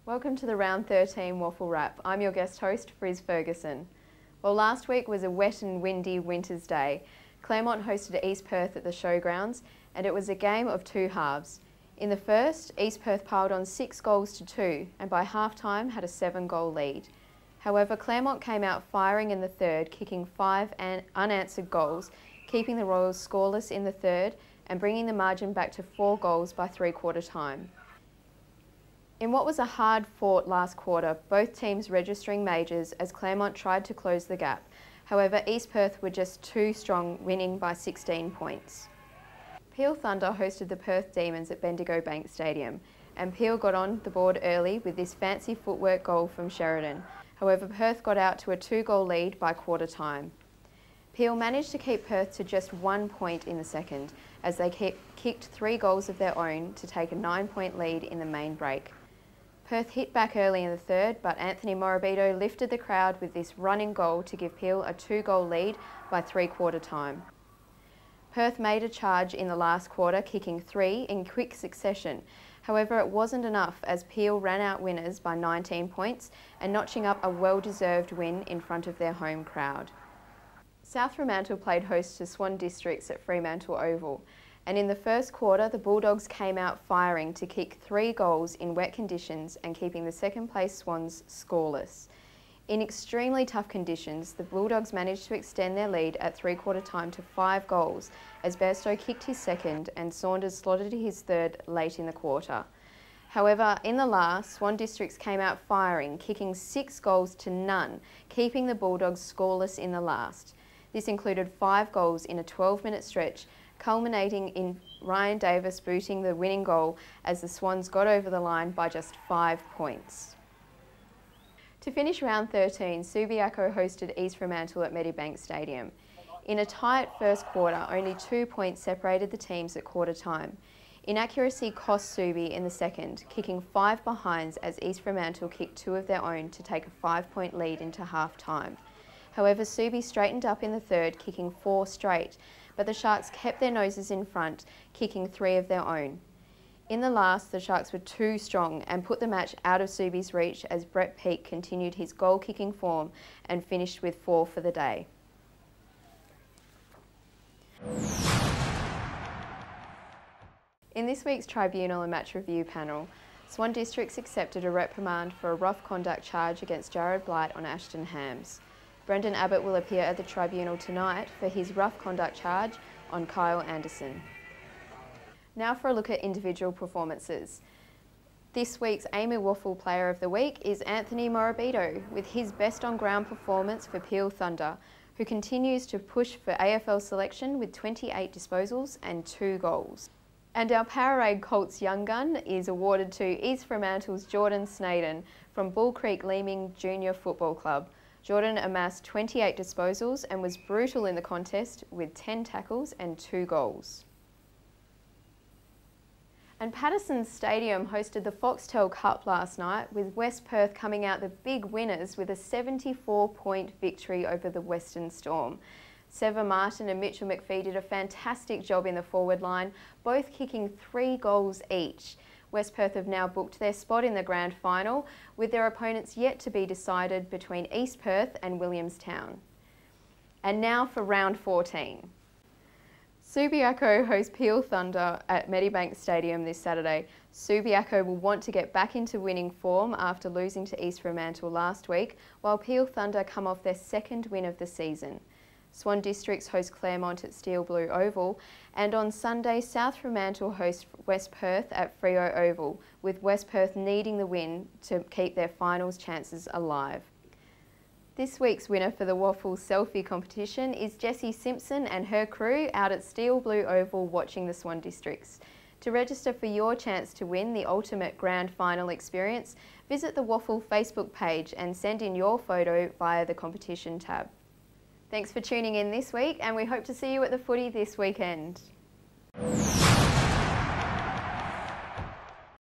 Welcome to the Round 13 Waffle Wrap. I'm your guest host, Frizz Ferguson. Well, last week was a wet and windy winter's day. Claremont hosted East Perth at the showgrounds, and it was a game of two halves. In the first, East Perth piled on 6 goals to 2, and by half-time had a 7-goal lead. However, Claremont came out firing in the third, kicking 5 unanswered goals, keeping the Royals scoreless in the third and bringing the margin back to 4 goals by three-quarter time. In what was a hard-fought last quarter, both teams registering majors as Claremont tried to close the gap. However, East Perth were just too strong, winning by 16 points. Peel Thunder hosted the Perth Demons at Bendigo Bank Stadium, and Peel got on the board early with this fancy footwork goal from Sheridan. However, Perth got out to a 2-goal lead by quarter time. Peel managed to keep Perth to just 1 point in the second, as they kicked 3 goals of their own to take a 9-point lead in the main break. Perth hit back early in the third, but Anthony Morabito lifted the crowd with this running goal to give Peel a 2-goal lead by three-quarter time. Perth made a charge in the last quarter, kicking 3 in quick succession. However, it wasn't enough as Peel ran out winners by 19 points and notching up a well-deserved win in front of their home crowd. South Fremantle played host to Swan Districts at Fremantle Oval, and in the first quarter the Bulldogs came out firing to kick 3 goals in wet conditions and keeping the second-place Swans scoreless. In extremely tough conditions, the Bulldogs managed to extend their lead at three-quarter time to 5 goals as Bairstow kicked his second and Saunders slotted his third late in the quarter. However, in the last, Swan Districts came out firing, kicking 6 goals to none, keeping the Bulldogs scoreless in the last. This included 5 goals in a 12-minute stretch, culminating in Ryan Davis booting the winning goal as the Swans got over the line by just 5 points. To finish round 13, Subiaco hosted East Fremantle at Medibank Stadium. In a tight first quarter, only 2 points separated the teams at quarter time. Inaccuracy cost Subi in the second, kicking 5 behinds as East Fremantle kicked 2 of their own to take a 5-point lead into half-time. However, Subi straightened up in the third, kicking 4 straight, but the Sharks kept their noses in front, kicking 3 of their own. In the last, the Sharks were too strong and put the match out of Subi's reach as Brett Peake continued his goal-kicking form and finished with 4 for the day. In this week's Tribunal and Match Review panel, Swan Districts accepted a reprimand for a rough conduct charge against Jared Blight on Ashton Hams. Brendan Abbott will appear at the Tribunal tonight for his rough conduct charge on Kyle Anderson. Now for a look at individual performances. This week's AAMI WAFL Player of the Week is Anthony Morabito with his best on ground performance for Peel Thunder, who continues to push for AFL selection with 28 disposals and 2 goals. And our Powerade Colts Young Gun is awarded to East Fremantle's Jordan Snaden from Bull Creek Leeming Junior Football Club. Jordan amassed 28 disposals and was brutal in the contest with 10 tackles and 2 goals. And Patterson Stadium hosted the Foxtel Cup last night, with West Perth coming out the big winners with a 74-point victory over the Western Storm. Sever Martin and Mitchell McPhee did a fantastic job in the forward line, both kicking 3 goals each. West Perth have now booked their spot in the grand final, with their opponents yet to be decided between East Perth and Williamstown. And now for round 14. Subiaco host Peel Thunder at Medibank Stadium this Saturday. Subiaco will want to get back into winning form after losing to East Fremantle last week, while Peel Thunder come off their 2nd win of the season. Swan Districts host Claremont at Steel Blue Oval, and on Sunday South Fremantle host West Perth at Freo Oval, with West Perth needing the win to keep their finals chances alive. This week's winner for the Waffle Selfie competition is Jessie Simpson and her crew out at Steel Blue Oval watching the Swan Districts. To register for your chance to win the ultimate grand final experience, visit the Waffle Facebook page and send in your photo via the competition tab. Thanks for tuning in this week, and we hope to see you at the footy this weekend.